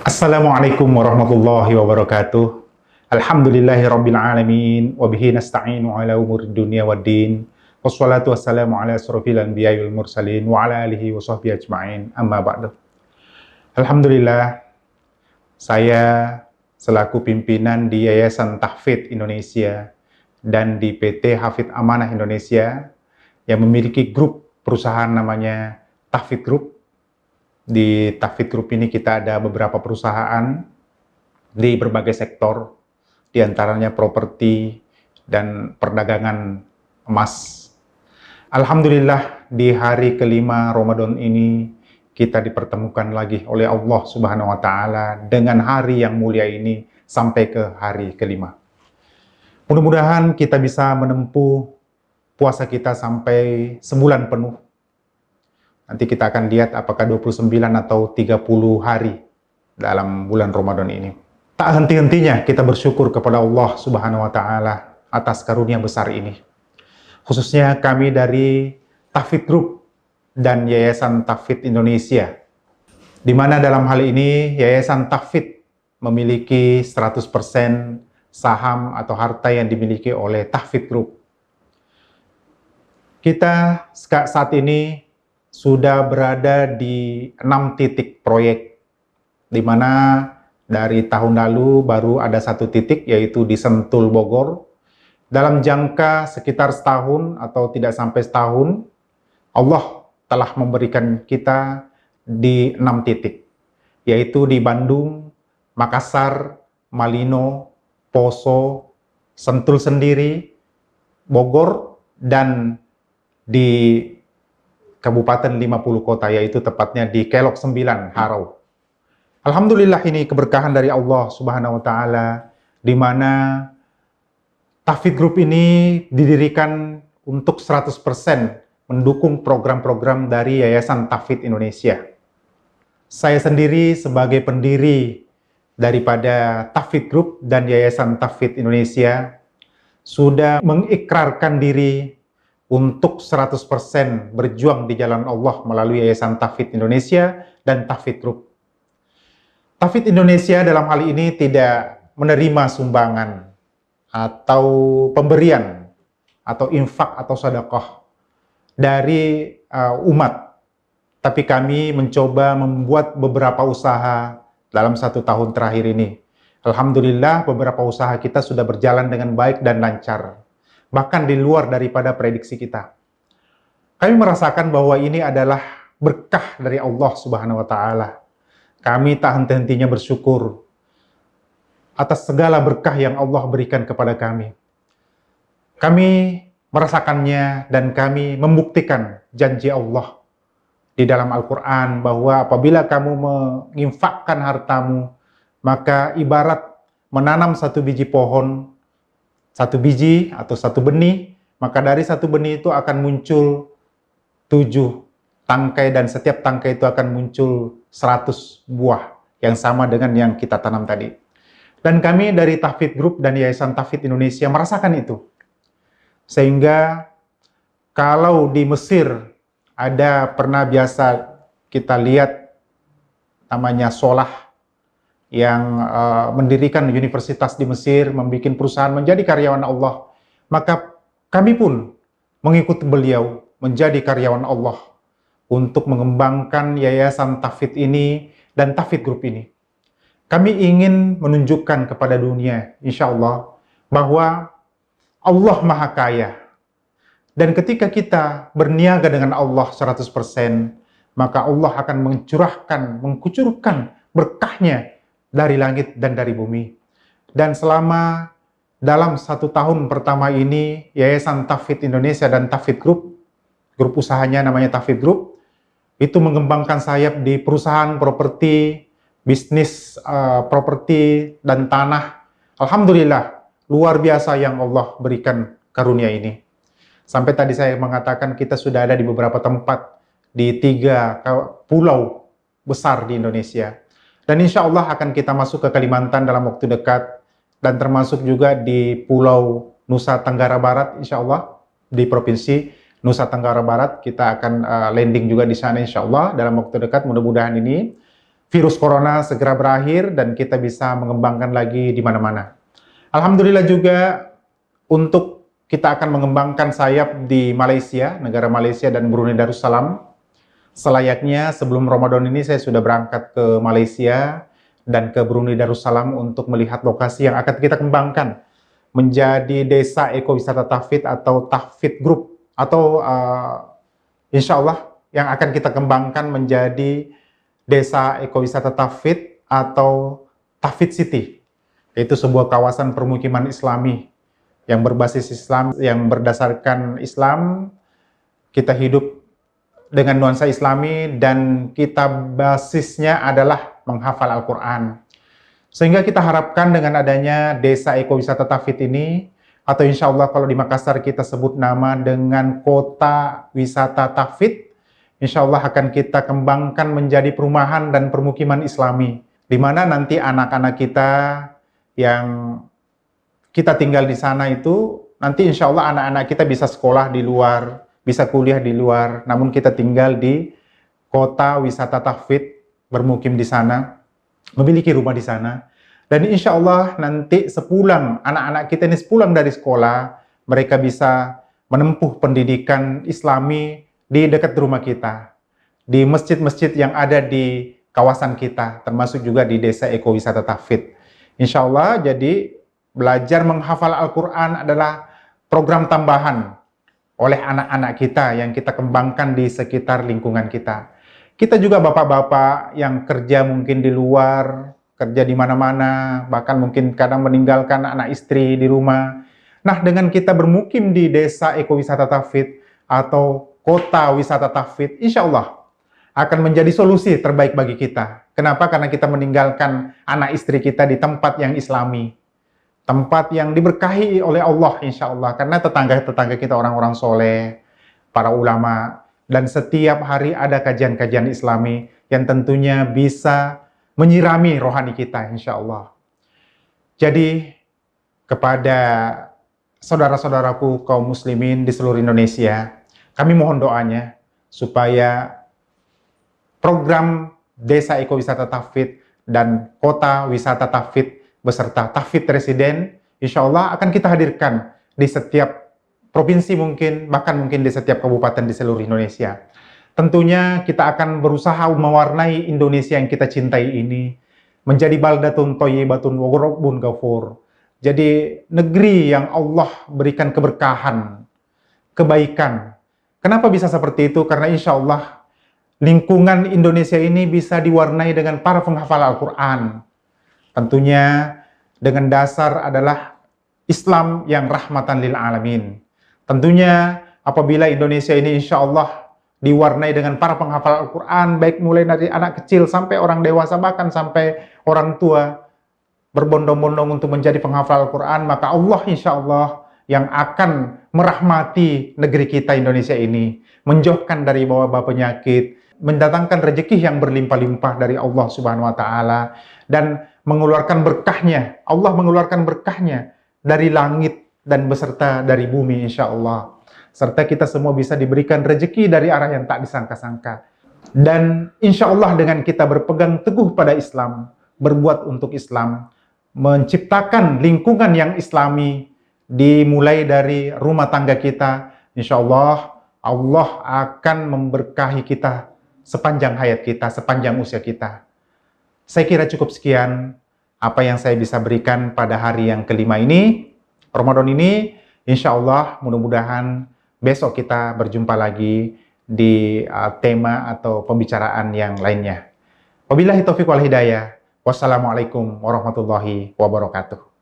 Assalamualaikum warahmatullahi wabarakatuh. Alhamdulillahirabbil alamin wa bihi nasta'inu ala umurid dunya waddin. Wassalatu wassalamu ala asrofil anbiya'i wal mursalin wa ala alihi wa sahbihi ajma'in. Amma ba'du. Alhamdulillah, saya selaku pimpinan di Yayasan Tahfidz Indonesia dan di PT Hafidz Amanah Indonesia yang memiliki grup perusahaan namanya Tahfidz Group. Di Tahfidz Group ini kita ada beberapa perusahaan di berbagai sektor, di antaranya properti dan perdagangan emas. Alhamdulillah, di hari kelima Ramadan ini kita dipertemukan lagi oleh Allah Subhanahu wa Ta'ala dengan hari yang mulia ini sampai ke hari kelima. Mudah-mudahan kita bisa menempuh puasa kita sampai sebulan penuh. Nanti kita akan lihat apakah 29 atau 30 hari dalam bulan Ramadan ini. Tak henti-hentinya kita bersyukur kepada Allah Subhanahu wa Ta'ala atas karunia besar ini. Khususnya kami dari Tahfidz Group dan Yayasan Tahfidz Indonesia, di mana dalam hal ini Yayasan Tahfidz memiliki 100% saham atau harta yang dimiliki oleh Tahfidz Group. Kita saat ini sudah berada di 6 titik proyek, di mana dari tahun lalu baru ada 1 titik, yaitu di Sentul, Bogor. Dalam jangka sekitar setahun atau tidak sampai setahun, Allah telah memberikan kita di 6 titik, yaitu di Bandung, Makassar, Malino, Poso, Sentul sendiri, Bogor, dan di Kabupaten 50 kota, yaitu tepatnya di Kelok 9, Harau. Alhamdulillah, ini keberkahan dari Allah Subhanahu wa Ta'ala, di mana Tahfidz Group ini didirikan untuk 100% mendukung program-program dari Yayasan Tahfidz Indonesia. Saya sendiri sebagai pendiri daripada Tahfidz Group dan Yayasan Tahfidz Indonesia sudah mengikrarkan diri untuk 100% berjuang di jalan Allah melalui Yayasan Tahfidz Indonesia dan Tahfidz Group. Tahfidz Indonesia dalam hal ini tidak menerima sumbangan atau pemberian atau infak atau sedekah dari umat, tapi kami mencoba membuat beberapa usaha dalam 1 tahun terakhir ini. Alhamdulillah, beberapa usaha kita sudah berjalan dengan baik dan lancar, bahkan di luar daripada prediksi kita. Kami merasakan bahwa ini adalah berkah dari Allah Subhanahu wa Ta'ala. Kami tak henti-hentinya bersyukur atas segala berkah yang Allah berikan kepada kami. Kami merasakannya dan kami membuktikan janji Allah di dalam Al-Quran bahwa apabila kamu menginfakkan hartamu, maka ibarat menanam 1 biji pohon, 1 biji atau 1 benih, maka dari 1 benih itu akan muncul 7 tangkai, dan setiap tangkai itu akan muncul 100 buah yang sama dengan yang kita tanam tadi. Dan kami dari Tahfidz Group dan Yayasan Tahfidz Indonesia merasakan itu. Sehingga kalau di Mesir ada pernah biasa kita lihat namanya Solah, yang mendirikan universitas di Mesir, membuat perusahaan, menjadi karyawan Allah, maka kami pun mengikuti beliau menjadi karyawan Allah untuk mengembangkan Yayasan Tahfidz ini dan Tahfidz Group ini. Kami ingin menunjukkan kepada dunia, insya Allah, bahwa Allah Maha Kaya. Dan ketika kita berniaga dengan Allah 100%, maka Allah akan mencurahkan, mengkucurkan berkahnya dari langit dan dari bumi. Dan selama dalam 1 tahun pertama ini, Yayasan Tahfidz Indonesia dan Tahfidz Group, grup usahanya namanya Tahfidz Group, itu mengembangkan sayap di perusahaan properti, bisnis properti dan tanah. Alhamdulillah, luar biasa yang Allah berikan karunia ini. Sampai tadi saya mengatakan kita sudah ada di beberapa tempat di 3 pulau besar di Indonesia. Dan insya Allah akan kita masuk ke Kalimantan dalam waktu dekat, dan termasuk juga di Pulau Nusa Tenggara Barat, insya Allah, di Provinsi Nusa Tenggara Barat. Kita akan landing juga di sana insya Allah dalam waktu dekat, mudah-mudahan ini. virus corona segera berakhir dan kita bisa mengembangkan lagi di mana-mana. Alhamdulillah juga untuk kita akan mengembangkan sayap di Malaysia, negara Malaysia dan Brunei Darussalam. Selayaknya sebelum Ramadan ini saya sudah berangkat ke Malaysia dan ke Brunei Darussalam untuk melihat lokasi yang akan kita kembangkan menjadi desa ekowisata tahfidz atau tahfidz group, atau insya Allah yang akan kita kembangkan menjadi desa ekowisata tahfidz atau tahfidz city, yaitu sebuah kawasan permukiman Islami yang berbasis Islam, yang berdasarkan Islam. Kita hidup dengan nuansa Islami dan kita basisnya adalah menghafal Al-Quran. Sehingga kita harapkan dengan adanya desa ekowisata tahfidz ini, atau insya Allah kalau di Makassar kita sebut nama dengan kota wisata tahfidz, insya Allah akan kita kembangkan menjadi perumahan dan permukiman Islami, di mana nanti anak-anak kita yang kita tinggal di sana itu, nanti insya Allah anak-anak kita bisa sekolah di luar, bisa kuliah di luar, namun kita tinggal di kota wisata tahfidz, bermukim di sana, memiliki rumah di sana. Dan insya Allah nanti sepulang, anak-anak kita ini sepulang dari sekolah, mereka bisa menempuh pendidikan Islami di dekat rumah kita, di masjid-masjid yang ada di kawasan kita, termasuk juga di desa ekowisata tahfidz. Insya Allah, jadi belajar menghafal Al-Quran adalah program tambahan oleh anak-anak kita yang kita kembangkan di sekitar lingkungan kita. Kita juga bapak-bapak yang kerja mungkin di luar, kerja di mana-mana, bahkan mungkin kadang meninggalkan anak istri di rumah. Nah, dengan kita bermukim di desa ekowisata tahfidz atau kota wisata tahfidz, insya Allah akan menjadi solusi terbaik bagi kita. Kenapa? Karena kita meninggalkan anak istri kita di tempat yang Islami, tempat yang diberkahi oleh Allah, insya Allah. Karena tetangga-tetangga kita orang-orang soleh, para ulama, dan setiap hari ada kajian-kajian Islami yang tentunya bisa menyirami rohani kita, insya Allah. Jadi, kepada saudara-saudaraku kaum muslimin di seluruh Indonesia, kami mohon doanya supaya program Desa Ekowisata Tahfidz dan Kota Wisata Tahfidz beserta tahfidz residen, insya Allah akan kita hadirkan di setiap provinsi mungkin, bahkan mungkin di setiap kabupaten di seluruh Indonesia. Tentunya kita akan berusaha mewarnai Indonesia yang kita cintai ini menjadi baldatun thayyibatun wa rabbun ghafur. Jadi negeri yang Allah berikan keberkahan, kebaikan. Kenapa bisa seperti itu? Karena insya Allah lingkungan Indonesia ini bisa diwarnai dengan para penghafal Al-Quran. Tentunya dengan dasar adalah Islam yang rahmatan lil alamin. Tentunya apabila Indonesia ini insya Allah diwarnai dengan para penghafal Al-Quran, baik mulai dari anak kecil sampai orang dewasa, bahkan sampai orang tua berbondong-bondong untuk menjadi penghafal Al-Quran, maka Allah insya Allah yang akan merahmati negeri kita Indonesia ini, menjauhkan dari wabah penyakit, mendatangkan rezeki yang berlimpah-limpah dari Allah Subhanahu wa Ta'ala, dan mengeluarkan berkahnya. Allah mengeluarkan berkahnya dari langit dan beserta dari bumi insya Allah. Serta kita semua bisa diberikan rezeki dari arah yang tak disangka-sangka. Dan insya Allah dengan kita berpegang teguh pada Islam, berbuat untuk Islam, menciptakan lingkungan yang Islami, dimulai dari rumah tangga kita, insya Allah, Allah akan memberkahi kita sepanjang hayat kita, sepanjang usia kita. Saya kira cukup sekian apa yang saya bisa berikan pada hari yang kelima ini, Ramadan ini. Insya Allah mudah-mudahan besok kita berjumpa lagi di tema atau pembicaraan yang lainnya. Wabillahi taufiq wal hidayah. Wassalamualaikum warahmatullahi wabarakatuh.